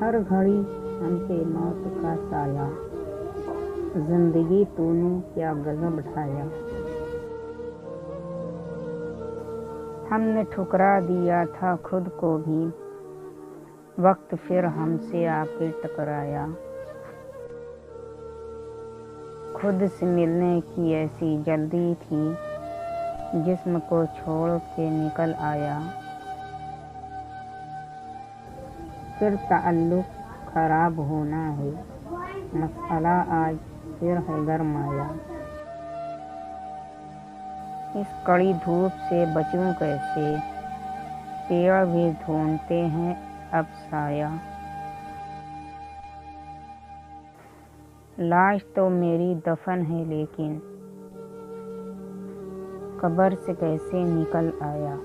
हर घड़ी हम पे मौत का साया, जिंदगी तूने क्या गजब ढाया। हमने ठुकरा दिया था खुद को भी, वक्त फिर हमसे आके टकराया। खुद से मिलने की ऐसी जल्दी थी, जिस्म को छोड़ के निकल आया। फिर ताल्लुक खराब होना है, मसला आज फिर है गरमाया। इस कड़ी धूप से बचूं कैसे, पेड़ भी ढूंढते हैं अब साया। लाश तो मेरी दफन है लेकिन कब्र से कैसे निकल आया।